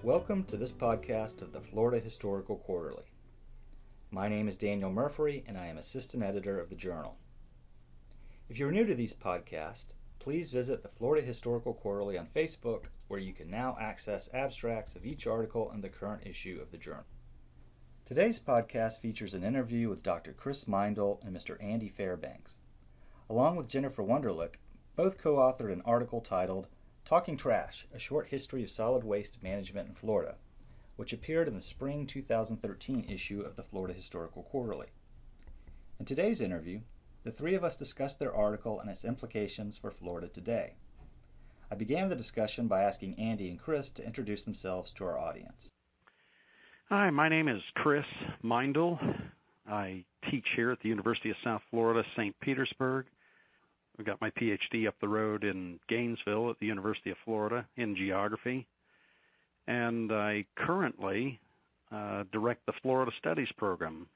Welcome to this podcast of the Florida Historical Quarterly. My name is Daniel Murphy, and I am Assistant Editor of the Journal. If you're new to these podcasts, please visit the Florida Historical Quarterly on Facebook, where you can now access abstracts of each article in the current issue of the Journal. Today's podcast features an interview with Dr. Chris Meindl and Mr. Andy Fairbanks. Along with Jennifer Wunderlich, both co-authored an article titled Talking Trash, A Short History of Solid Waste Management in Florida, which appeared in the spring 2013 issue of the Florida Historical Quarterly. In today's interview, the three of us discussed their article and its implications for Florida today. I began the discussion by asking Andy and Chris to introduce themselves to our audience. Hi, my name is Chris Meindl. I teach here at the University of South Florida, St. Petersburg. I got my PhD up the road in Gainesville at the University of Florida in geography. And I currently direct the Florida Studies program,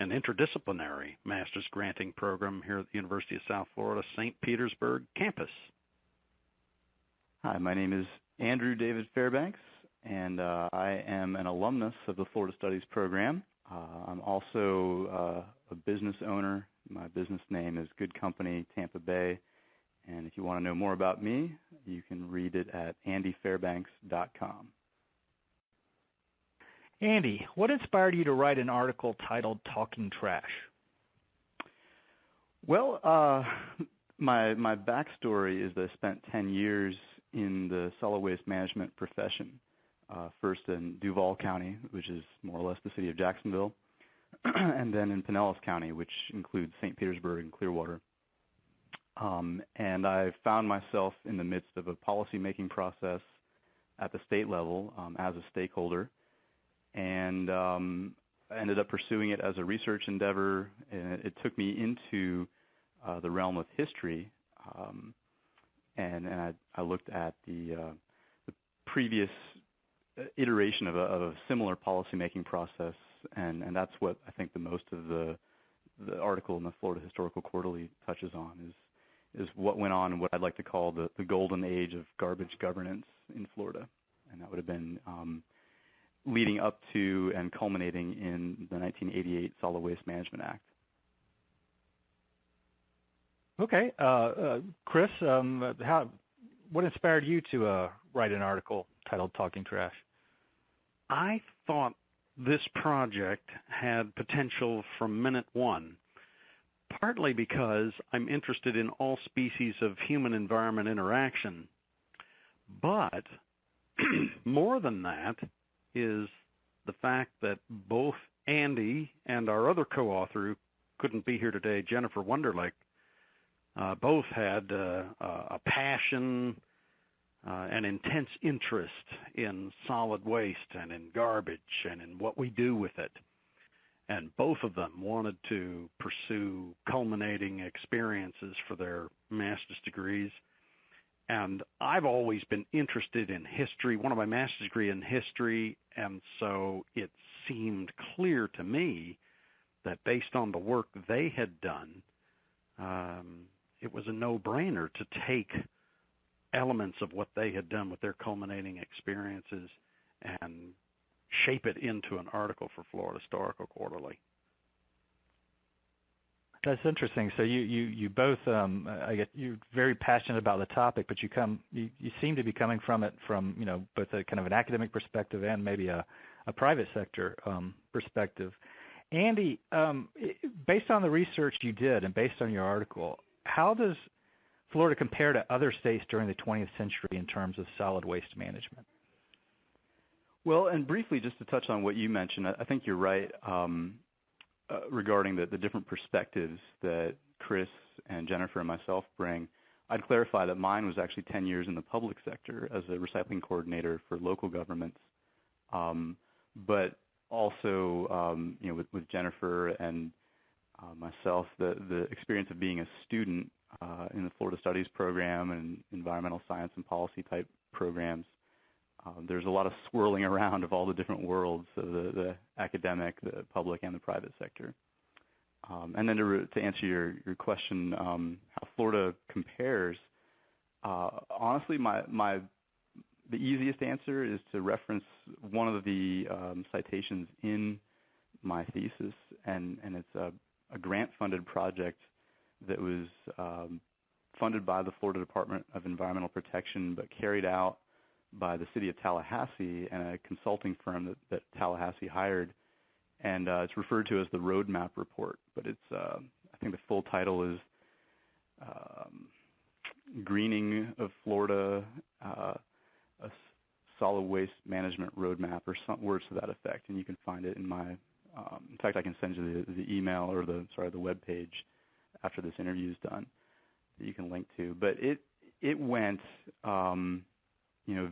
an interdisciplinary master's granting program here at the University of South Florida, St. Petersburg campus. Hi, my name is Andrew David Fairbanks, and I am an alumnus of the Florida Studies program. I'm also a business owner. My business name is Good Company Tampa Bay, and if you want to know more about me, you can read it at andyfairbanks.com. Andy, what inspired you to write an article titled Talking Trash? Well, my backstory is that I spent 10 years in the solid waste management profession, first in Duval County, which is more or less the city of Jacksonville, and then in Pinellas County, which includes St. Petersburg and Clearwater. And I found myself in the midst of a policy-making process at the state level as a stakeholder, and I ended up pursuing it as a research endeavor, and it took me into the realm of history, and I looked at the previous iteration of a similar policy-making process, and that's what I think the most of the article in the Florida Historical Quarterly touches on is what went on in what I'd like to call the golden age of garbage governance in Florida, and that would have been leading up to and culminating in the 1988 Solid Waste Management Act. Okay, Chris, what inspired you to write an article titled Talking Trash? I thought this project had potential from minute one, partly because I'm interested in all species of human-environment interaction. But more than that is the fact that both Andy and our other co-author, who couldn't be here today, Jennifer Wunderlich, both had a passion, an intense interest in solid waste and in garbage and in what we do with it. And both of them wanted to pursue culminating experiences for their master's degrees. And I've always been interested in history, one of my master's degree in history, and so it seemed clear to me that based on the work they had done, it was a no-brainer to take elements of what they had done with their culminating experiences and shape it into an article for Florida Historical Quarterly. That's interesting. So you both, I guess, you're very passionate about the topic, but you seem to be coming from it from both a kind of an academic perspective and maybe a private sector perspective. Andy, based on the research you did and based on your article, how does Florida compare to other states during the 20th century in terms of solid waste management? Well, and briefly, just to touch on what you mentioned, I think you're right regarding the different perspectives that Chris and Jennifer and myself bring. I'd clarify that mine was actually 10 years in the public sector as a recycling coordinator for local governments, but also, with Jennifer and myself, the experience of being a student in the Florida Studies program and environmental science and policy type programs. There's a lot of swirling around of all the different worlds of the academic, the public, and the private sector. And then to answer your question, how Florida compares, honestly, the easiest answer is to reference one of the citations in my thesis, and it's a grant-funded project that was funded by the Florida Department of Environmental Protection, but carried out by the city of Tallahassee and a consulting firm that Tallahassee hired. And it's referred to as the Roadmap Report, but it's I think the full title is Greening of Florida, a Solid Waste Management Roadmap, or some words to that effect. And you can find it in my, in fact, I can send you the email or the web page after this interview is done that you can link to. But it went,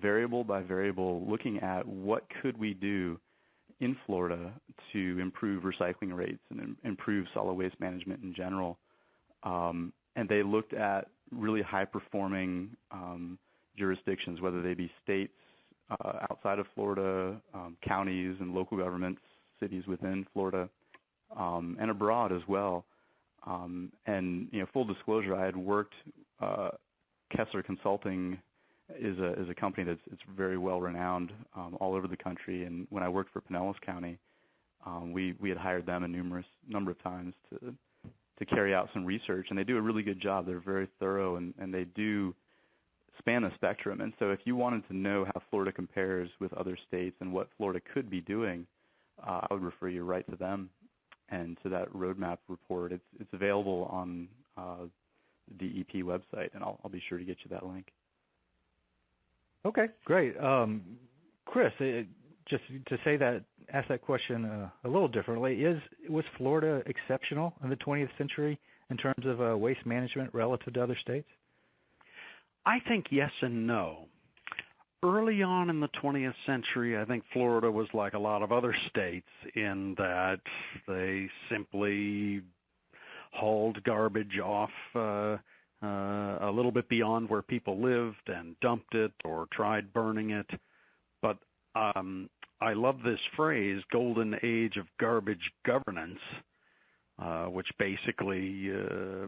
variable by variable, looking at what could we do in Florida to improve recycling rates and improve solid waste management in general. And they looked at really high-performing jurisdictions, whether they be states outside of Florida, counties and local governments, cities within Florida, and abroad as well. And full disclosure, I had worked. Kessler Consulting is a company that's very well renowned all over the country. And when I worked for Pinellas County, we had hired them a number of times to carry out some research, and they do a really good job. They're very thorough, and they do span the spectrum. And so if you wanted to know how Florida compares with other states and what Florida could be doing, I would refer you right to them and to that roadmap report. It's available on the DEP website, and I'll be sure to get you that link. Okay, great. Chris, just to ask that question a little differently, was Florida exceptional in the 20th century in terms of waste management relative to other states? I think yes and no. Early on in the 20th century, I think Florida was like a lot of other states in that they simply hauled garbage off a little bit beyond where people lived and dumped it or tried burning it. But I love this phrase, golden age of garbage governance, which basically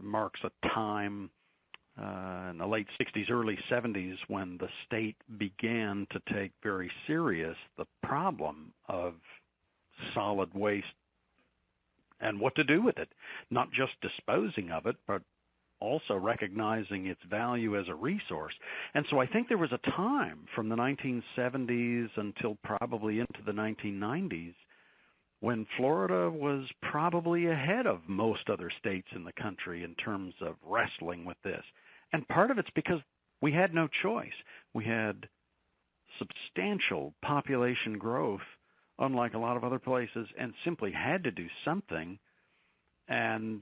marks a time in the late 60s, early 70s when the state began to take very serious the problem of solid waste and what to do with it, not just disposing of it, but also recognizing its value as a resource. And so I think there was a time from the 1970s until probably into the 1990s when Florida was probably ahead of most other states in the country in terms of wrestling with this. And part of it's because we had no choice. We had substantial population growth, unlike a lot of other places, and simply had to do something and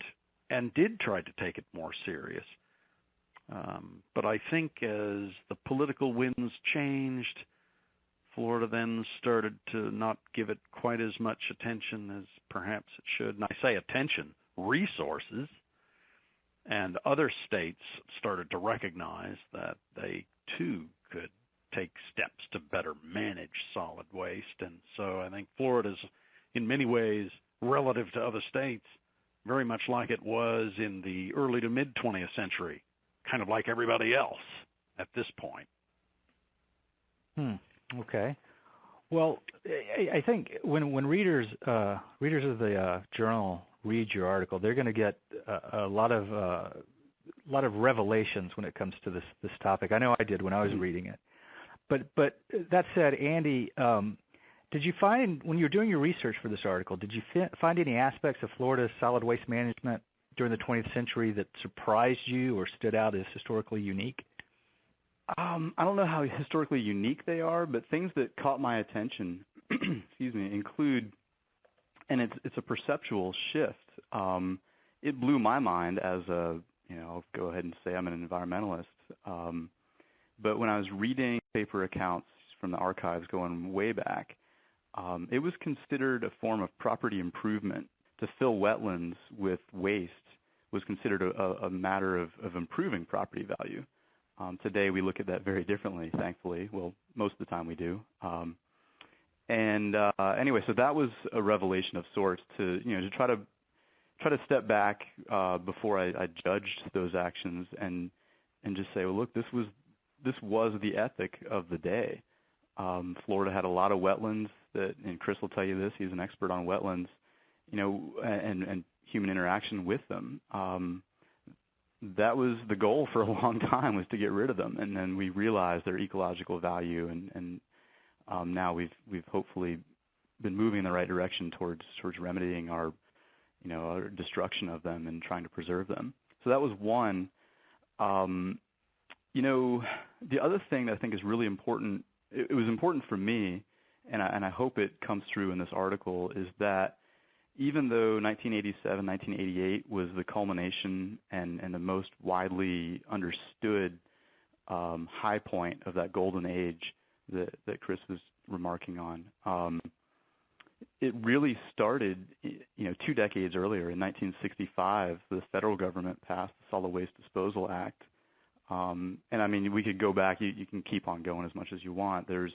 did try to take it more serious. But I think as the political winds changed, Florida then started to not give it quite as much attention as perhaps it should. And I say attention, resources. And other states started to recognize that they, too, could take steps to better manage solid waste. And so I think Florida's, in many ways, relative to other states, very much like it was in the early to mid-20th century, kind of like everybody else at this point. Okay. Well, I think when readers of the journal read your article, they're going to get a lot of revelations when it comes to this topic. I know I did when I was reading it. But that said, Andy, did you find, when you were doing your research for this article, did you find any aspects of Florida's solid waste management during the 20th century that surprised you or stood out as historically unique? I don't know how historically unique they are, but things that caught my attention, include, and it's a perceptual shift. It blew my mind as I'll go ahead and say I'm an environmentalist. But when I was reading paper accounts from the archives going way back, it was considered a form of property improvement. To fill wetlands with waste was considered a matter of improving property value. Today we look at that very differently, thankfully. Well, most of the time we do. Anyway, so that was a revelation of sorts to try to step back before I judged those actions and just say, well, look, this was the ethic of the day. Florida had a lot of wetlands and Chris will tell you this, he's an expert on wetlands, and human interaction with them. That was the goal for a long time, was to get rid of them. And then we realized their ecological value, and now we've hopefully been moving in the right direction towards remedying our destruction of them and trying to preserve them. So that was one. The other thing that I think is really important, it was important for me, and I hope it comes through in this article, is that even though 1987, 1988 was the culmination and the most widely understood high point of that golden age that Chris was remarking on, it really started 2 decades earlier. In 1965, the federal government passed the Solid Waste Disposal Act. And I mean, we could go back, you can keep on going as much as you want. There's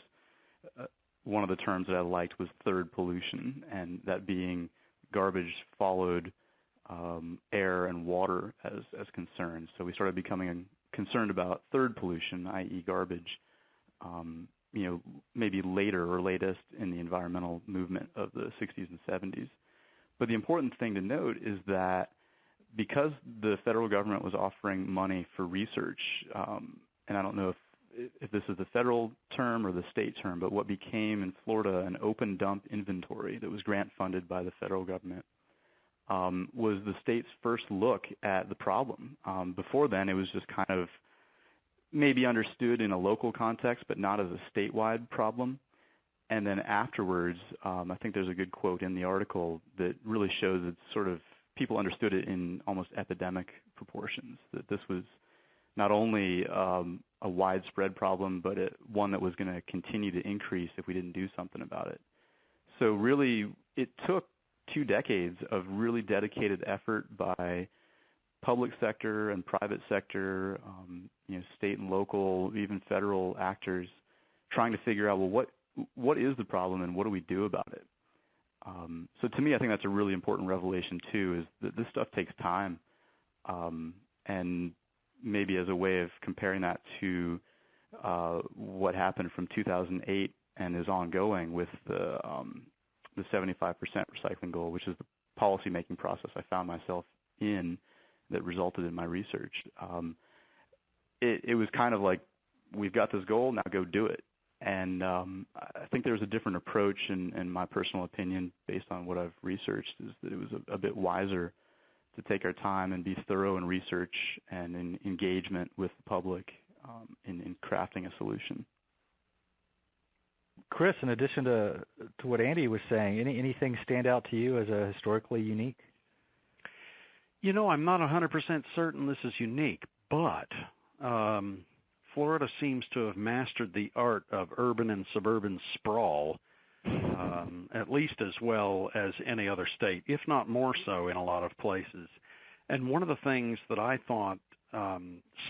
one of the terms that I liked was third pollution, and that being garbage followed air and water as concerns. So we started becoming concerned about third pollution, i.e. garbage, maybe later or latest in the environmental movement of the 60s and 70s. But the important thing to note is that because the federal government was offering money for research, and I don't know if this is the federal term or the state term, but what became in Florida an open dump inventory that was grant funded by the federal government, was the state's first look at the problem. Before then, it was just kind of maybe understood in a local context, but not as a statewide problem. And then afterwards, I think there's a good quote in the article that really shows that sort of people understood it in almost epidemic proportions, that this was not only a widespread problem, but one that was going to continue to increase if we didn't do something about it. So really, it took 2 decades of really dedicated effort by public sector and private sector, state and local, even federal actors, trying to figure out, well, what is the problem and what do we do about it? So to me, I think that's a really important revelation too, is that this stuff takes time. And maybe as a way of comparing that to what happened from 2008 and is ongoing with the 75% recycling goal, which is the policy-making process I found myself in that resulted in my research. It was kind of like, we've got this goal, now go do it. And I think there's a different approach, in my personal opinion, based on what I've researched, is that it was a bit wiser to take our time and be thorough in research and in engagement with the public in crafting a solution. Chris, in addition to what Andy was saying, anything stand out to you as a historically unique? I'm not 100% certain this is unique, but Florida seems to have mastered the art of urban and suburban sprawl at least as well as any other state, if not more so in a lot of places. And one of the things that I thought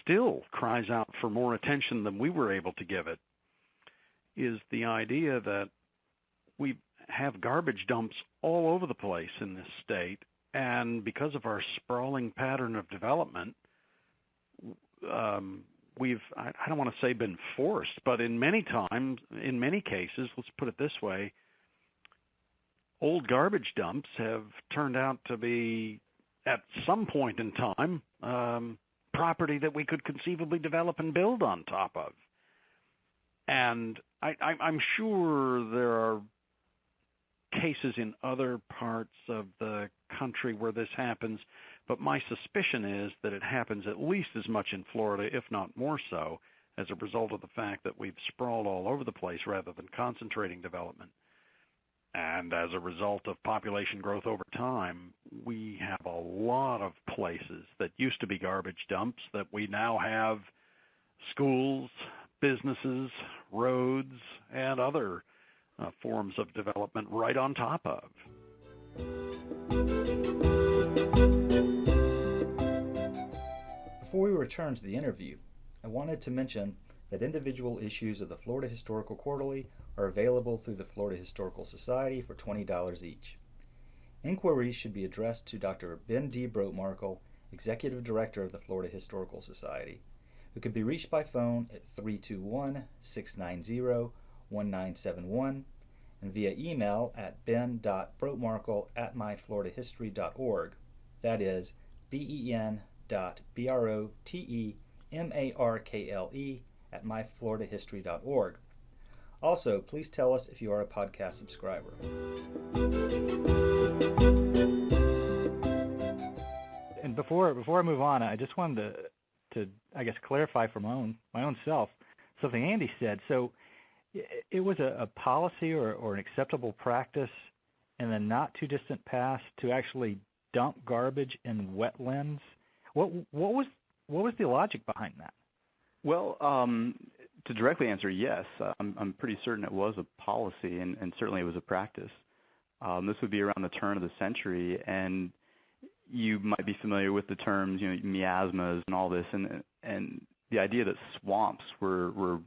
still cries out for more attention than we were able to give it is the idea that we have garbage dumps all over the place in this state, and because of our sprawling pattern of development, we've, I don't want to say been forced, but in many cases, let's put it this way, old garbage dumps have turned out to be, at some point in time, property that we could conceivably develop and build on top of. And I'm sure there are cases in other parts of the country where this happens, but my suspicion is that it happens at least as much in Florida, if not more so, as a result of the fact that we've sprawled all over the place rather than concentrating development. And as a result of population growth over time, we have a lot of places that used to be garbage dumps that we now have schools, businesses, roads, and other forms of development right on top of. Before we return to the interview, I wanted to mention that individual issues of the Florida Historical Quarterly are available through the Florida Historical Society for $20 each. Inquiries should be addressed to Dr. Ben D. Brotemarkle, Executive Director of the Florida Historical Society, who can be reached by phone at 321-690-1030 1971, and via email at ben.brotemarkle@myfloridahistory.org. That is ben.brotemarkle@myfloridahistory.org. Also, please tell us if you are a podcast subscriber. And before I move on, I just wanted to I guess clarify for my own self something Andy said. So it was a policy or an acceptable practice in the not too distant past to actually dump garbage in wetlands. What was the logic behind that? Well, to directly answer, yes. I'm pretty certain it was a policy, and certainly it was a practice. This would be around the turn of the century, and you might be familiar with the terms, miasmas and all this, and the idea that swamps were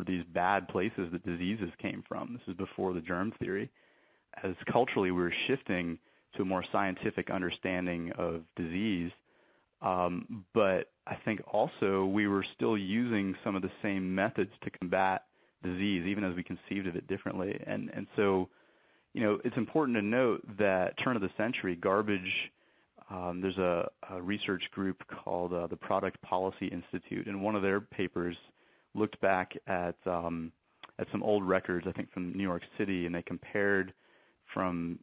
these bad places that diseases came from. This is before the germ theory. As culturally we were shifting to a more scientific understanding of disease, but I think also we were still using some of the same methods to combat disease, even as we conceived of it differently. And so, it's important to note that turn of the century garbage, there's a research group called the Product Policy Institute, and one of their papers looked back at some old records, I think from New York City, and they compared from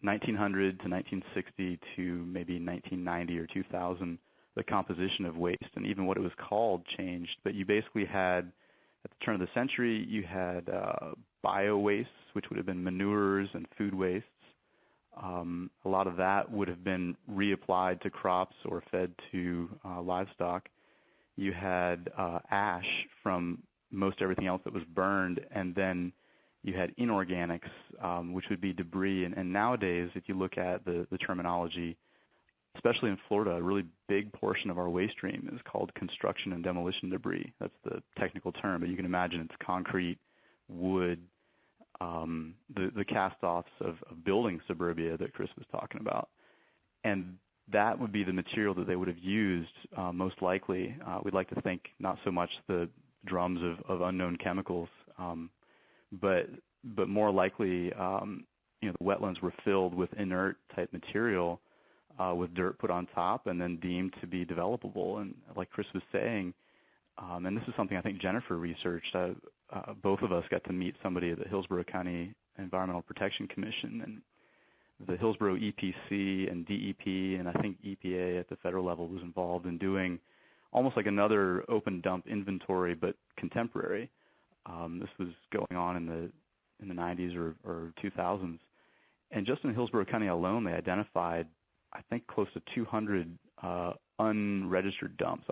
1900 to 1960 to maybe 1990 or 2000, the composition of waste, and even what it was called changed. But you basically had, at the turn of the century, you had bio-wastes, which would have been manures and food wastes. A lot of that would have been reapplied to crops or fed to livestock. You had ash from most everything else that was burned, and then you had inorganics, which would be debris. And nowadays, if you look at the terminology, especially in Florida, a really big portion of our waste stream is called construction and demolition debris. That's the technical term, but you can imagine it's concrete, wood, the cast-offs of building suburbia that Chris was talking about. And that would be the material that they would have used most likely. We'd like to think not so much the drums of unknown chemicals, but more likely, the wetlands were filled with inert type material with dirt put on top and then deemed to be developable. And like Chris was saying, and this is something I think Jennifer researched, both of us got to meet somebody at the Hillsborough County Environmental Protection Commission, and the Hillsborough EPC and DEP, and I think EPA at the federal level was involved in doing almost like another open dump inventory, but contemporary. This was going on in the 90s or 2000s. And just in Hillsborough County alone, they identified, I think, close to 200 unregistered dumps,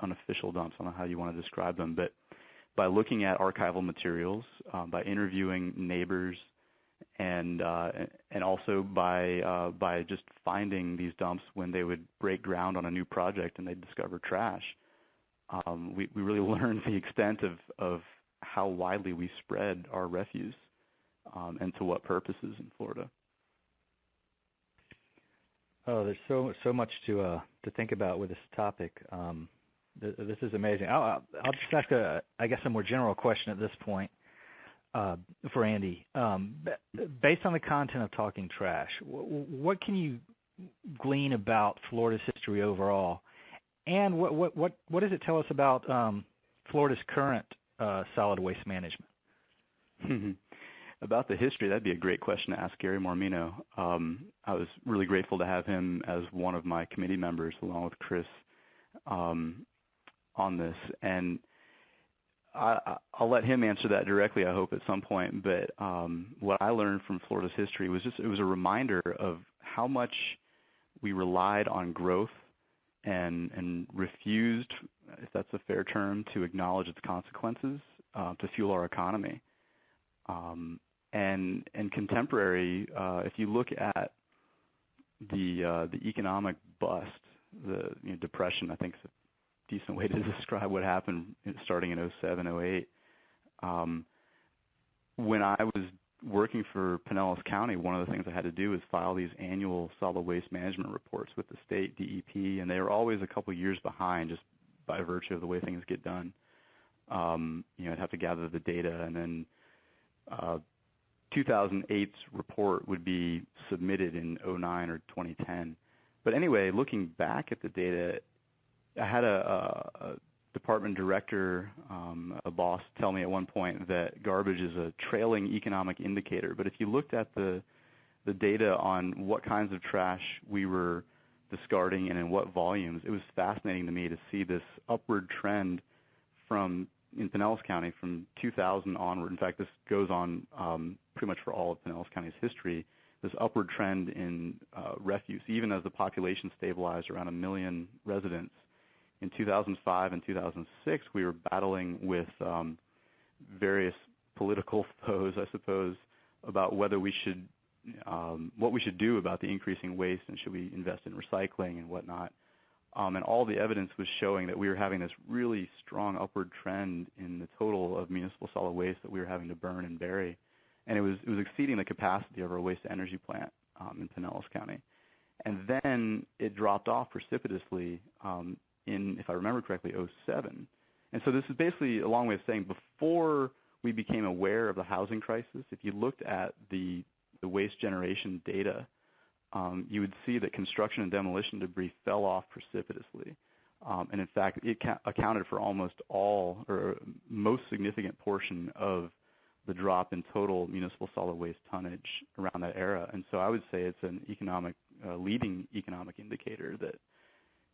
unofficial dumps. I don't know how you want to describe them. But by looking at archival materials, by interviewing neighbors, and also by just finding these dumps when they would break ground on a new project and they'd discover trash, we really learned the extent of how widely we spread our refuse and to what purposes in Florida. Oh, there's so much to think about with this topic. This is amazing. I'll just ask a more general question at this point for Andy. Based on the content of Talking Trash, what can you glean about Florida's history overall, and what does it tell us about Florida's current solid waste management? About the history, that'd be a great question to ask Gary Mormino. I was really grateful to have him as one of my committee members, along with Chris, on this. And I'll let him answer that directly, I hope, at some point. But what I learned from Florida's history was it was a reminder of how much we relied on growth and refused, if that's a fair term, to acknowledge its consequences to fuel our economy. And contemporary, if you look at the economic bust, the depression, I think is a decent way to describe what happened starting in 07, 08. When I was working for Pinellas County, one of the things I had to do was file these annual solid waste management reports with the state DEP, and they were always a couple years behind just by virtue of the way things get done. I'd have to gather the data, and then 2008's report would be submitted in 2009 or 2010. But anyway, looking back at the data, I had a department director, a boss, tell me at one point that garbage is a trailing economic indicator. But if you looked at the data on what kinds of trash we were discarding and in what volumes, it was fascinating to me to see this upward trend in Pinellas County from 2000 onward. In fact, this goes on pretty much for all of Pinellas County's history, this upward trend in refuse, even as the population stabilized around 1 million residents. In 2005 and 2006, we were battling with various political foes, I suppose, about whether we should, what we should do about the increasing waste, and should we invest in recycling and whatnot. And all the evidence was showing that we were having this really strong upward trend in the total of municipal solid waste that we were having to burn and bury, and it was exceeding the capacity of our waste-to-energy plant in Pinellas County. And then it dropped off precipitously in, if I remember correctly, 2007. And so this is basically a long way of saying before we became aware of the housing crisis, if you looked at the waste generation data, you would see that construction and demolition debris fell off precipitously. And in fact, it accounted for almost all, or most significant portion of the drop in total municipal solid waste tonnage around that era. And so I would say it's an leading economic indicator that,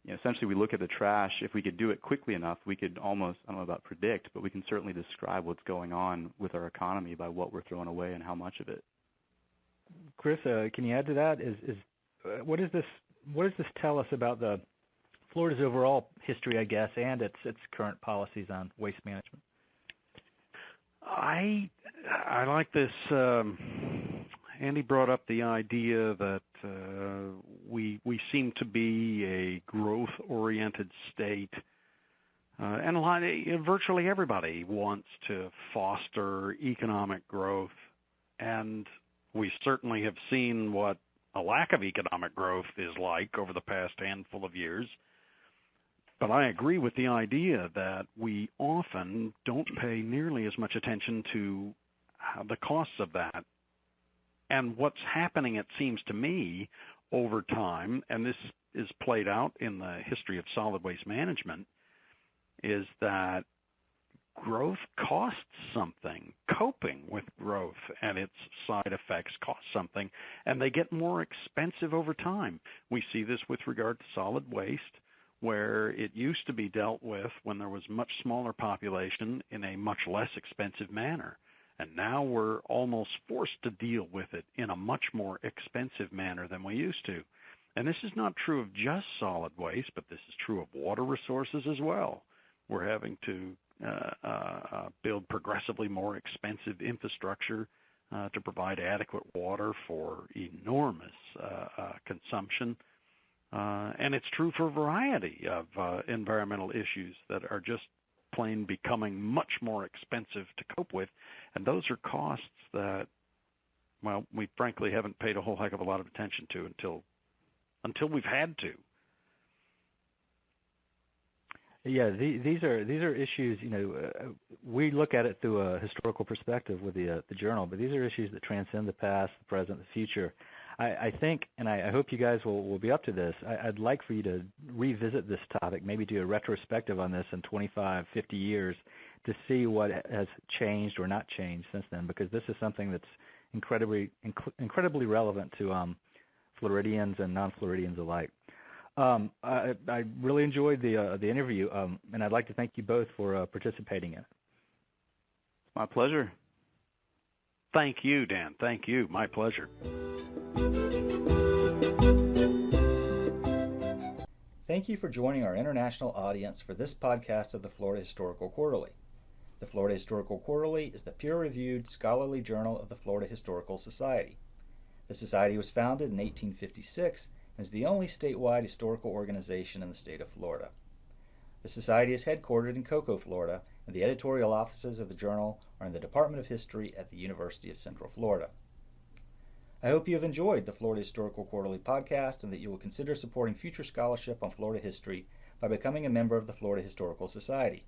essentially we look at the trash. If we could do it quickly enough, we could almost, I don't know about predict, but we can certainly describe what's going on with our economy by what we're throwing away and how much of it. Chris, can you add to that? What does this tell us about Florida's overall history, I guess, and its current policies on waste management? I like this. Andy brought up the idea that we seem to be a growth-oriented state, and virtually everybody wants to foster economic growth, and we certainly have seen what a lack of economic growth is like over the past handful of years. But I agree with the idea that we often don't pay nearly as much attention to the costs of that. And what's happening, it seems to me, over time, and this is played out in the history of solid waste management, is that growth costs something. Coping with growth and its side effects cost something, and they get more expensive over time. We see this with regard to solid waste, where it used to be dealt with when there was much smaller population in a much less expensive manner. And now we're almost forced to deal with it in a much more expensive manner than we used to. And this is not true of just solid waste, but this is true of water resources as well. We're having to build progressively more expensive infrastructure to provide adequate water for enormous consumption. And it's true for a variety of environmental issues that are just plain becoming much more expensive to cope with. And those are costs that, well, we frankly haven't paid a whole heck of a lot of attention to until we've had to. Yeah, these are issues. We look at it through a historical perspective with the journal, but these are issues that transcend the past, the present, the future. I think, and I hope you guys will be up to this. I'd like for you to revisit this topic, maybe do a retrospective on this in 25, 50 years, to see what has changed or not changed since then, because this is something that's incredibly relevant to Floridians and non-Floridians alike. I really enjoyed the interview, and I'd like to thank you both for participating in it. My pleasure. Thank you, Dan. Thank you. My pleasure. Thank you for joining our international audience for this podcast of the Florida Historical Quarterly. The Florida Historical Quarterly is the peer-reviewed scholarly journal of the Florida Historical Society. The Society was founded in 1856 and is the only statewide historical organization in the state of Florida. The Society is headquartered in Cocoa, Florida, and the editorial offices of the journal are in the Department of History at the University of Central Florida. I hope you have enjoyed the Florida Historical Quarterly podcast and that you will consider supporting future scholarship on Florida history by becoming a member of the Florida Historical Society.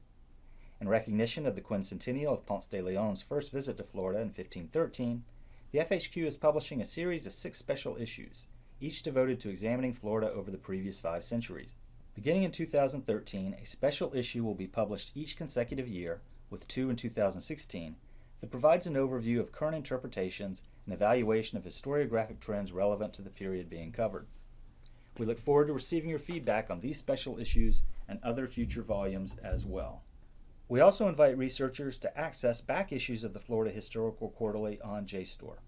In recognition of the quincentennial of Ponce de Leon's first visit to Florida in 1513, the FHQ is publishing a series of 6 special issues, each devoted to examining Florida over the previous 5 centuries. Beginning in 2013, a special issue will be published each consecutive year, with 2 in 2016, that provides an overview of current interpretations and evaluation of historiographic trends relevant to the period being covered. We look forward to receiving your feedback on these special issues and other future volumes as well. We also invite researchers to access back issues of the Florida Historical Quarterly on JSTOR.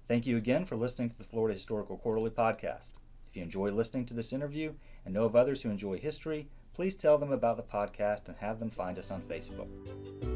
Thank you again for listening to the Florida Historical Quarterly podcast. If you enjoy listening to this interview and know of others who enjoy history, please tell them about the podcast and have them find us on Facebook.